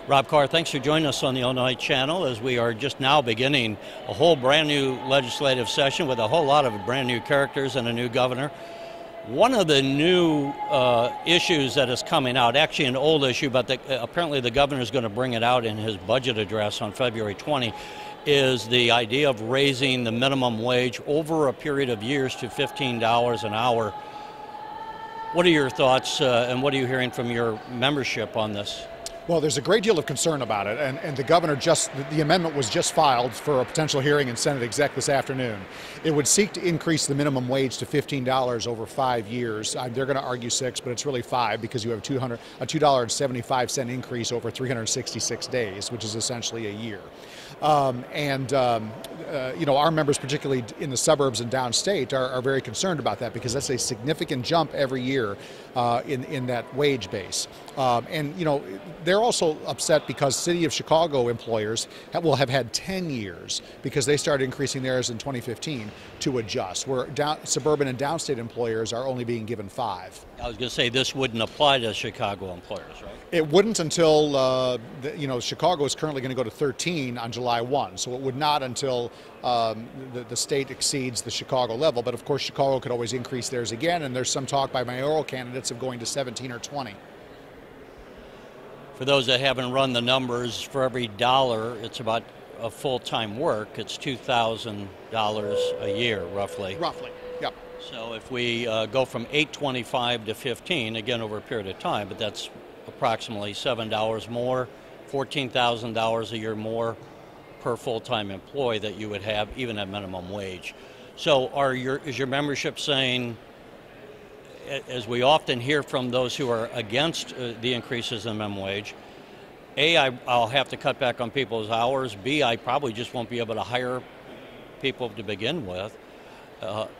Rob Karr, thanks for joining us on the Illinois Channel as we are just now beginning a whole brand new legislative session with a whole lot of brand new characters and a new governor. One of the new issues that is coming out, actually an old issue, but apparently the governor is going to bring it out in his budget address on February 20, is the idea of raising the minimum wage over a period of years to $15 an hour. What are your thoughts and what are you hearing from your membership on this? Well, there's a great deal of concern about it, and the governor the amendment was just filed for a potential hearing in Senate Exec this afternoon. It would seek to increase the minimum wage to $15 over 5 years. They're going to argue 6, but it's really 5 because you have a $2.75 increase over 366 days, which is essentially a year. Our members, particularly in the suburbs and downstate, are very concerned about that because that's a significant jump every year in that wage base. They're also upset because City of Chicago employers will have had 10 years because they started increasing theirs in 2015 to adjust, where suburban and downstate employers are only being given 5. I was going to say this wouldn't apply to Chicago employers, right? It wouldn't until, Chicago is currently going to go to 13 on July 1, so it would not until the state exceeds the Chicago level. But of course, Chicago could always increase theirs again, and there's some talk by mayoral candidates of going to 17 or 20. For those that haven't run the numbers, for every dollar, it's about a full-time work, it's $2,000 a year, roughly. Roughly, yep. So if we go from $8.25 to 15, again over a period of time, but that's approximately $7 more, $14,000 a year more per full-time employee that you would have even at minimum wage. So is your membership saying, as we often hear from those who are against the increases in minimum wage, A, I'll have to cut back on people's hours, B, I probably just won't be able to hire people to begin with,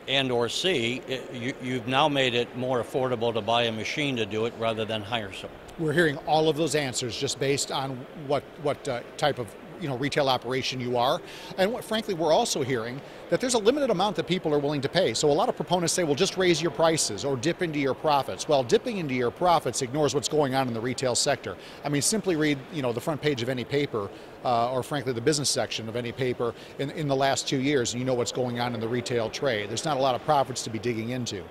and or C, you've now made it more affordable to buy a machine to do it rather than hire someone. We're hearing all of those answers just based on what type of retail operation you are. And frankly, we're also hearing that there's a limited amount that people are willing to pay. So a lot of proponents say, well, just raise your prices or dip into your profits. Well, dipping into your profits ignores what's going on in the retail sector. I mean, simply read, the front page of any paper or frankly, the business section of any paper in the last 2 years, and you know what's going on in the retail trade. There's not a lot of profits to be digging into.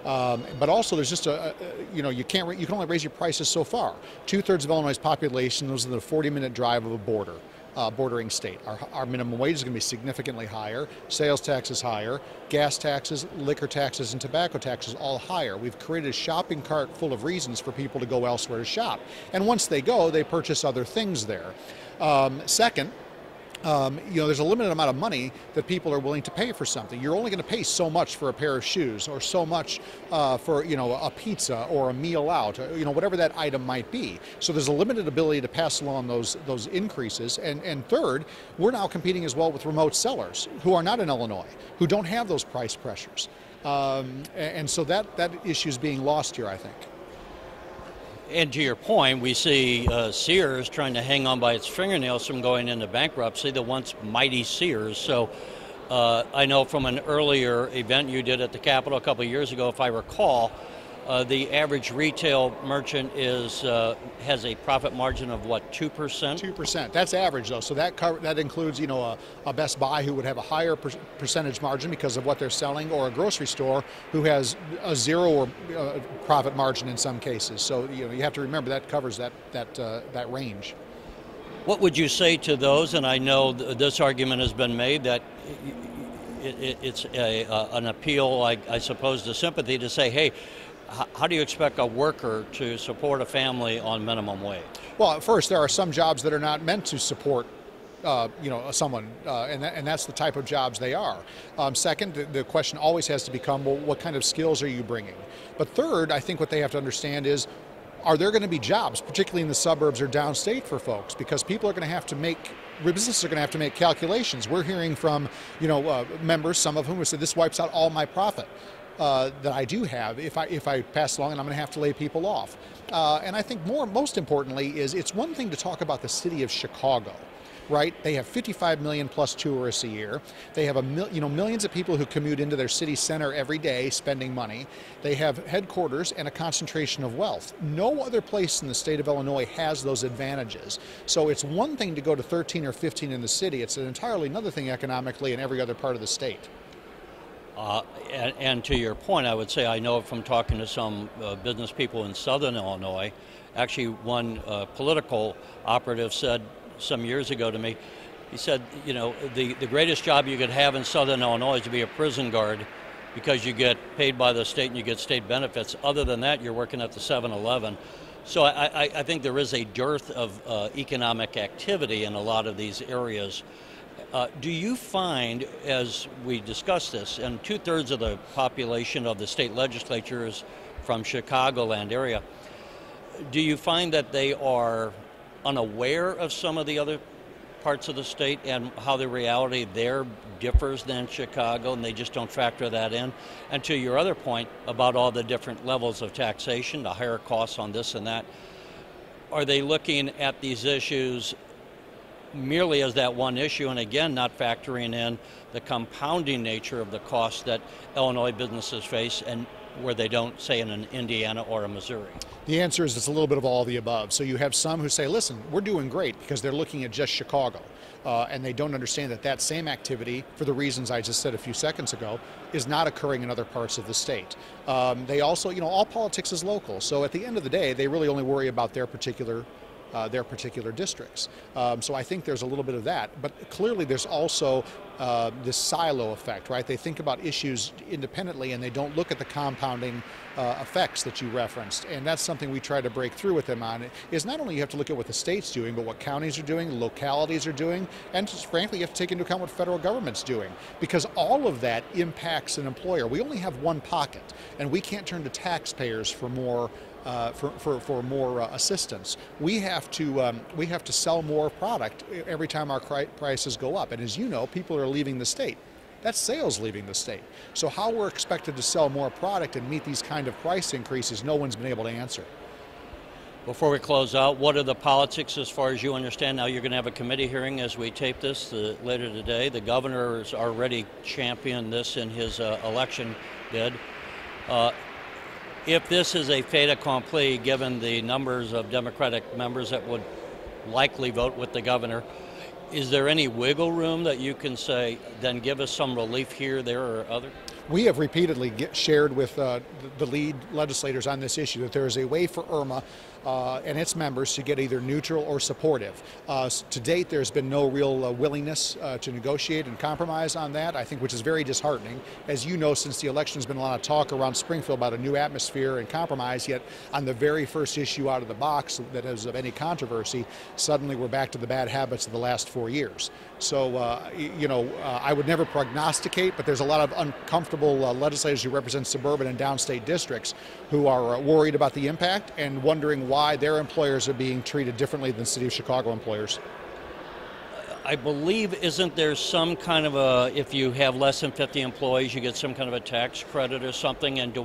But also there's just you can only raise your prices so far. 2/3 of Illinois' population lives within a 40-minute drive of a bordering state. Our minimum wage is going to be significantly higher, sales taxes higher, gas taxes, liquor taxes, and tobacco taxes all higher. We've created a shopping cart full of reasons for people to go elsewhere to shop. And once they go, they purchase other things there. Second, there's a limited amount of money that people are willing to pay for something. You're only going to pay so much for a pair of shoes or so much for a pizza or a meal out, whatever that item might be. So there's a limited ability to pass along those increases. And third, we're now competing as well with remote sellers who are not in Illinois, who don't have those price pressures. And so that issue is being lost here, I think. And to your point, we see Sears trying to hang on by its fingernails from going into bankruptcy, the once mighty Sears. So I know from an earlier event you did at the Capitol a couple of years ago, if I recall, the average retail merchant has a profit margin of what, 2%? 2%. That's average though. So that includes a Best Buy who would have a higher percentage margin because of what they're selling, or a grocery store who has a zero or profit margin in some cases. So you have to remember that covers that range. What would you say to those? And I know this argument has been made that it's an appeal, I suppose, to sympathy to say, hey, how do you expect a worker to support a family on minimum wage? Well, first, there are some jobs that are not meant to support someone, and that's the type of jobs they are. Second, the question always has to become, well, what kind of skills are you bringing? But third, I think what they have to understand is, are there going to be jobs, particularly in the suburbs or downstate for folks? Because people are going to have to businesses are going to have to make calculations. We're hearing from, members, some of whom have said, this wipes out all my profit that I do have if I pass along, and I'm going to have to lay people off. And I think most importantly is, it's one thing to talk about the city of Chicago, right? They have 55 million plus tourists a year. They have millions of people who commute into their city center every day spending money. They have headquarters and a concentration of wealth. No other place in the state of Illinois has those advantages. So it's one thing to go to 13 or 15 in the city. It's an entirely another thing economically in every other part of the state. And to your point, I would say I know from talking to some business people in Southern Illinois. Actually, one political operative said some years ago to me, he said, you know, the greatest job you could have in Southern Illinois is to be a prison guard, because you get paid by the state and you get state benefits. Other than that, you're working at the 7-Eleven. So I think there is a dearth of economic activity in a lot of these areas. Do you find, as we discuss this, and 2/3 of the population of the state legislature is from Chicagoland area, do you find that they are unaware of some of the other parts of the state and how the reality there differs than Chicago, and they just don't factor that in? And to your other point about all the different levels of taxation, the higher costs on this and that, are they looking at these issues merely as that one issue, and again, not factoring in the compounding nature of the costs that Illinois businesses face and where they don't, say, in an Indiana or a Missouri? The answer is it's a little bit of all of the above. So you have some who say, listen, we're doing great, because they're looking at just Chicago. And they don't understand that that same activity, for the reasons I just said a few seconds ago, is not occurring in other parts of the state. They also, you know, all politics is local. So at the end of the day, they really only worry about their particular districts. So I think there's a little bit of that. But clearly there's also this silo effect, right? They think about issues independently and they don't look at the compounding effects that you referenced. And that's something we try to break through with them on, is not only you have to look at what the state's doing, but what counties are doing, localities are doing, and just frankly, you have to take into account what federal government's doing, because all of that impacts an employer. We only have one pocket, and we can't turn to taxpayers for more assistance. We have to sell more product every time our prices go up. And as you know, people are leaving the state. That's sales leaving the state. So how we're expected to sell more product and meet these kind of price increases, no one's been able to answer. Before we close out, what are the politics as far as you understand? Now you're going to have a committee hearing as we tape this later today. The governor has already championed this in his election bid. If this is a fait accompli, given the numbers of Democratic members that would likely vote with the governor, is there any wiggle room that you can say, then give us some relief here, there, or other? We have repeatedly shared with the lead legislators on this issue that there is a way for IRMA and its members to get either neutral or supportive. To date, there's been no real willingness to negotiate and compromise on that, I think, which is very disheartening. As you know, since the election, there's been a lot of talk around Springfield about a new atmosphere and compromise, yet on the very first issue out of the box that is of any controversy, suddenly we're back to the bad habits of the last 4 years. So, I would never prognosticate, but there's a lot of uncomfortable legislators who represent suburban and downstate districts who are worried about the impact and wondering why their employers are being treated differently than City of Chicago employers. I believe, isn't there some kind of a, if you have less than 50 employees, you get some kind of a tax credit or something? And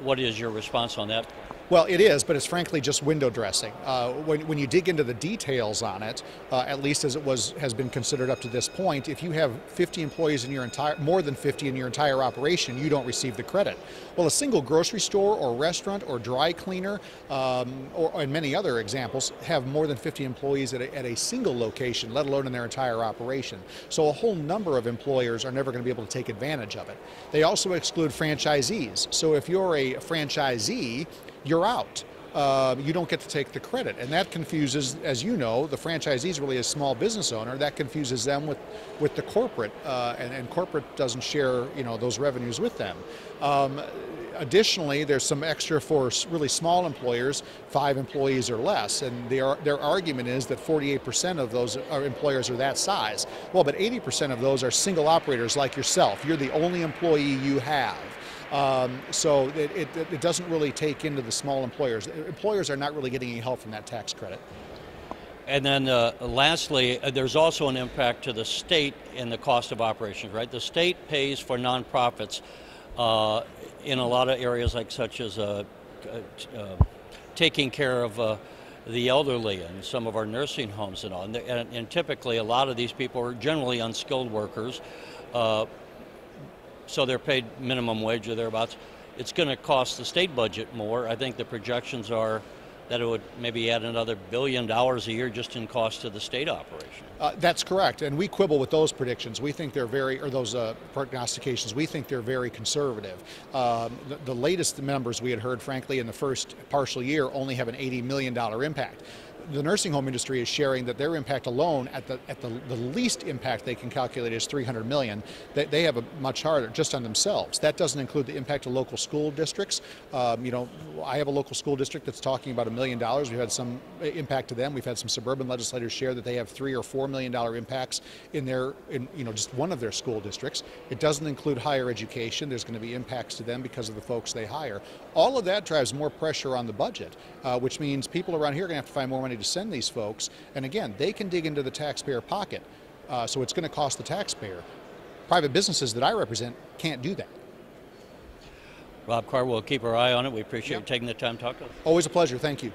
what is your response on that? Well, it is, but it's frankly just window dressing. When you dig into the details on it, at least as it has been considered up to this point, if you have 50 employees in your more than 50 in your entire operation, you don't receive the credit. Well, a single grocery store or restaurant or dry cleaner, and many other examples, have more than 50 employees at a single location, let alone in their entire operation. So a whole number of employers are never going to be able to take advantage of it. They also exclude franchisees. So if you're a franchisee, you're out. You don't get to take the credit. And that confuses, as you know, the franchisees really a small business owner. That confuses them with the corporate, and corporate doesn't share, those revenues with them. Additionally, there's some extra for really small employers, 5 employees or less, and their argument is that 48% of those employers are that size. Well, but 80% of those are single operators like yourself. You're the only employee you have. So it doesn't really take into the small employers. Employers are not really getting any help from that tax credit. And then lastly, there's also an impact to the state in the cost of operations, right? The state pays for nonprofits in a lot of areas, like such as taking care of the elderly and some of our nursing homes and all. And typically a lot of these people are generally unskilled workers, so they're paid minimum wage or thereabouts. It's going to cost the state budget more. I think the projections are that it would maybe add another $1 billion a year just in cost to the state operation. That's correct, and we quibble with those predictions. We think they're those prognostications, we think they're very conservative. The latest numbers we had heard, frankly, in the first partial year only have an $80 million impact. The nursing home industry is sharing that their impact alone, at the least impact they can calculate, is $300 million. They have a much harder just on themselves. That doesn't include the impact of local school districts. You know, I have a local school district that's talking about $1 million. We've had some impact to them. We've had some suburban legislators share that they have $3 or $4 million impacts in just one of their school districts. It doesn't include higher education. There's going to be impacts to them because of the folks they hire. All of that drives more pressure on the budget, which means people around here are going to have to find more money to send these folks, and again, they can dig into the taxpayer pocket, so it's going to cost the taxpayer. Private businesses that I represent can't do that. Rob Karr, we'll keep our eye on it. We appreciate you taking the time to talk to us. Always a pleasure. Thank you.